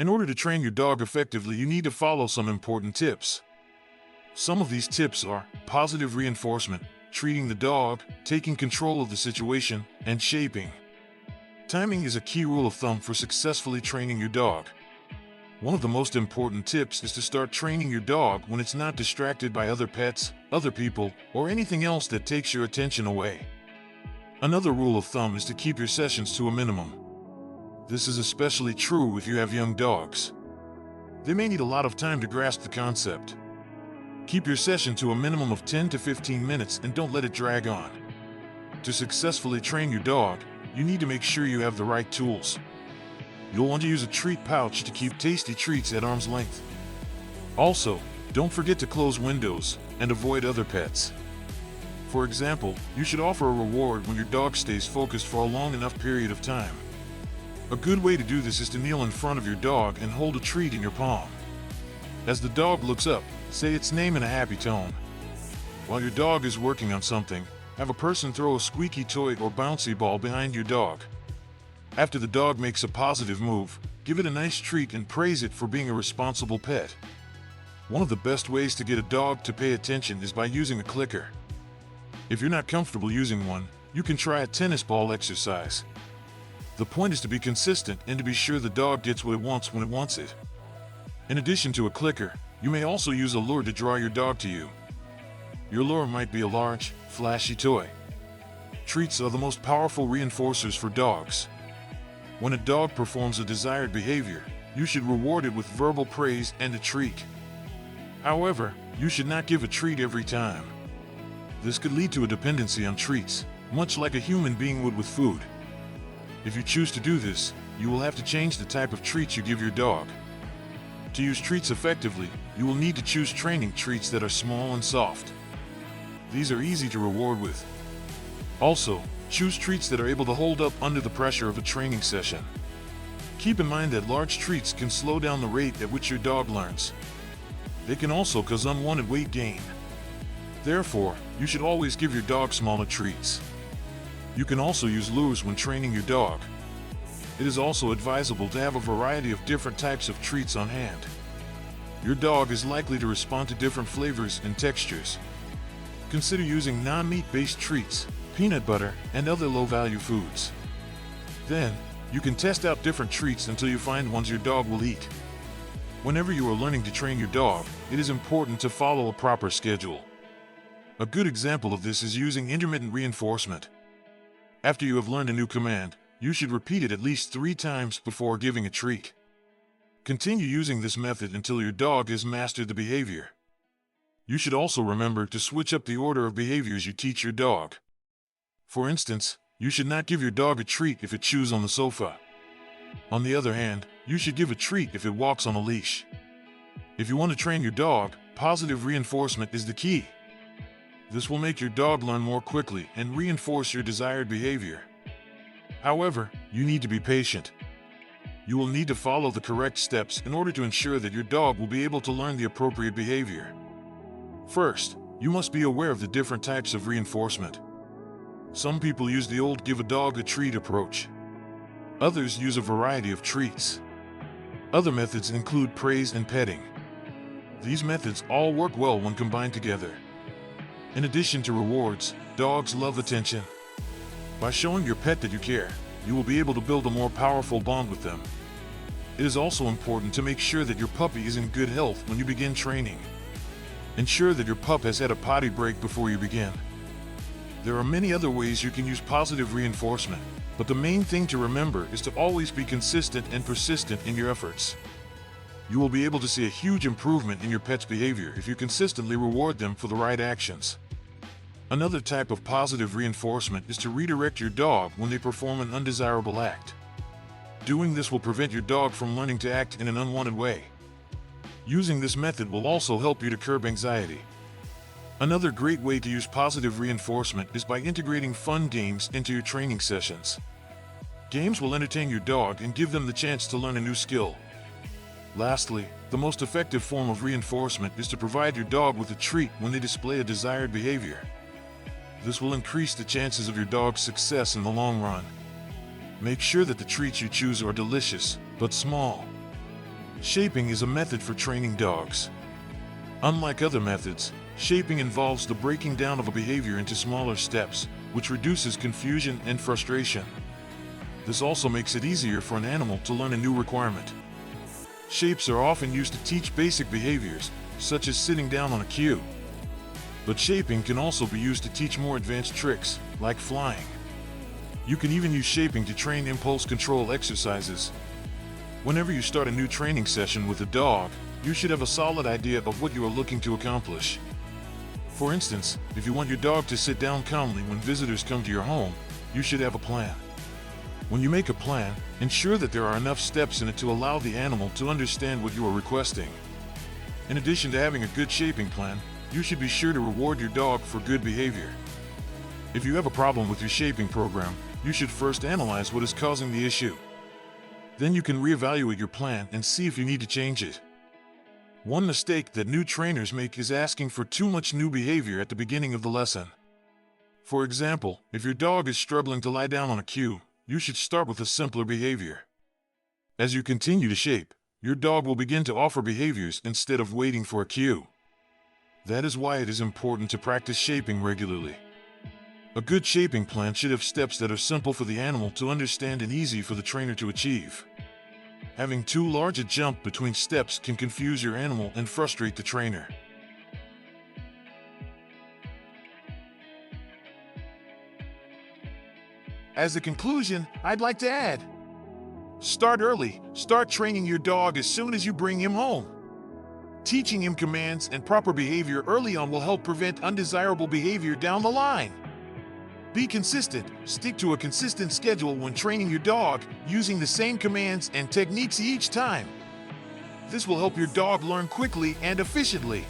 In order to train your dog effectively, you need to follow some important tips. Some of these tips are positive reinforcement, treating the dog, taking control of the situation, and shaping. Timing is a key rule of thumb for successfully training your dog. One of the most important tips is to start training your dog when it's not distracted by other pets, other people, or anything else that takes your attention away. Another rule of thumb is to keep your sessions to a minimum. This is especially true if you have young dogs. They may need a lot of time to grasp the concept. Keep your session to a minimum of 10 to 15 minutes and don't let it drag on. To successfully train your dog, you need to make sure you have the right tools. You'll want to use a treat pouch to keep tasty treats at arm's length. Also, don't forget to close windows and avoid other pets. For example, you should offer a reward when your dog stays focused for a long enough period of time. A good way to do this is to kneel in front of your dog and hold a treat in your palm. As the dog looks up, say its name in a happy tone. While your dog is working on something, have a person throw a squeaky toy or bouncy ball behind your dog. After the dog makes a positive move, give it a nice treat and praise it for being a responsible pet. One of the best ways to get a dog to pay attention is by using a clicker. If you're not comfortable using one, you can try a tennis ball exercise. The point is to be consistent and to be sure the dog gets what it wants when it wants it. In addition to a clicker, you may also use a lure to draw your dog to you. Your lure might be a large, flashy toy. Treats are the most powerful reinforcers for dogs. When a dog performs a desired behavior, you should reward it with verbal praise and a treat. However, you should not give a treat every time. This could lead to a dependency on treats, much like a human being would with food. If you choose to do this, you will have to change the type of treats you give your dog. To use treats effectively, you will need to choose training treats that are small and soft. These are easy to reward with. Also, choose treats that are able to hold up under the pressure of a training session. Keep in mind that large treats can slow down the rate at which your dog learns. They can also cause unwanted weight gain. Therefore, you should always give your dog smaller treats. You can also use lures when training your dog. It is also advisable to have a variety of different types of treats on hand. Your dog is likely to respond to different flavors and textures. Consider using non-meat-based treats, peanut butter, and other low-value foods. Then, you can test out different treats until you find ones your dog will eat. Whenever you are learning to train your dog, it is important to follow a proper schedule. A good example of this is using intermittent reinforcement. After you have learned a new command, you should repeat it at least 3 times before giving a treat. Continue using this method until your dog has mastered the behavior. You should also remember to switch up the order of behaviors you teach your dog. For instance, you should not give your dog a treat if it chews on the sofa. On the other hand, you should give a treat if it walks on a leash. If you want to train your dog, positive reinforcement is the key. This will make your dog learn more quickly and reinforce your desired behavior. However, you need to be patient. You will need to follow the correct steps in order to ensure that your dog will be able to learn the appropriate behavior. First, you must be aware of the different types of reinforcement. Some people use the old give a dog a treat approach. Others use a variety of treats. Other methods include praise and petting. These methods all work well when combined together. In addition to rewards, dogs love attention. By showing your pet that you care, you will be able to build a more powerful bond with them. It is also important to make sure that your puppy is in good health when you begin training. Ensure that your pup has had a potty break before you begin. There are many other ways you can use positive reinforcement, but the main thing to remember is to always be consistent and persistent in your efforts. You will be able to see a huge improvement in your pet's behavior if you consistently reward them for the right actions. Another type of positive reinforcement is to redirect your dog when they perform an undesirable act. Doing this will prevent your dog from learning to act in an unwanted way. Using this method will also help you to curb anxiety. Another great way to use positive reinforcement is by integrating fun games into your training sessions. Games will entertain your dog and give them the chance to learn a new skill. Lastly, the most effective form of reinforcement is to provide your dog with a treat when they display a desired behavior. This will increase the chances of your dog's success in the long run. Make sure that the treats you choose are delicious, but small. Shaping is a method for training dogs. Unlike other methods, shaping involves the breaking down of a behavior into smaller steps, which reduces confusion and frustration. This also makes it easier for an animal to learn a new requirement. Shapes are often used to teach basic behaviors, such as sitting down on a cue. But shaping can also be used to teach more advanced tricks, like flying. You can even use shaping to train impulse control exercises. Whenever you start a new training session with a dog, you should have a solid idea of what you are looking to accomplish. For instance, if you want your dog to sit down calmly when visitors come to your home, you should have a plan. When you make a plan, ensure that there are enough steps in it to allow the animal to understand what you are requesting. In addition to having a good shaping plan, you should be sure to reward your dog for good behavior. If you have a problem with your shaping program, you should first analyze what is causing the issue. Then you can reevaluate your plan and see if you need to change it. One mistake that new trainers make is asking for too much new behavior at the beginning of the lesson. For example, if your dog is struggling to lie down on a cue, you should start with a simpler behavior. As you continue to shape, your dog will begin to offer behaviors instead of waiting for a cue. That is why it is important to practice shaping regularly. A good shaping plan should have steps that are simple for the animal to understand and easy for the trainer to achieve. Having too large a jump between steps can confuse your animal and frustrate the trainer. As a conclusion, I'd like to add: start early. Start training your dog as soon as you bring him home. Teaching him commands and proper behavior early on will help prevent undesirable behavior down the line. Be consistent. Stick to a consistent schedule when training your dog, using the same commands and techniques each time. This will help your dog learn quickly and efficiently.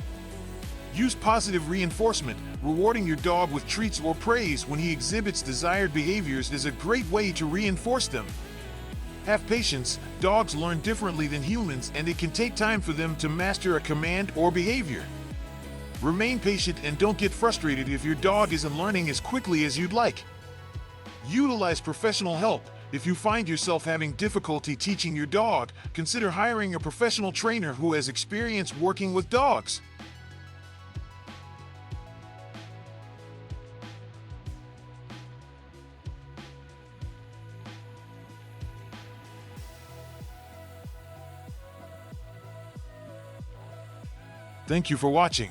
Use positive reinforcement. Rewarding your dog with treats or praise when he exhibits desired behaviors is a great way to reinforce them. Have patience. Dogs learn differently than humans, and it can take time for them to master a command or behavior. Remain patient and don't get frustrated if your dog isn't learning as quickly as you'd like. Utilize professional help. If you find yourself having difficulty teaching your dog, consider hiring a professional trainer who has experience working with dogs. Thank you for watching.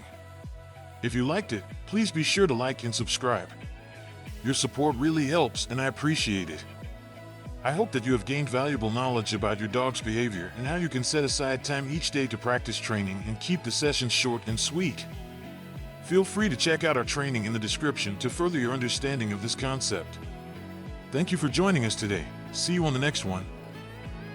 If you liked it, please be sure to like and subscribe. Your support really helps, and I appreciate it. I hope that you have gained valuable knowledge about your dog's behavior and how you can set aside time each day to practice training and keep the sessions short and sweet. Feel free to check out our training in the description to further your understanding of this concept. Thank you for joining us today. See you on the next one.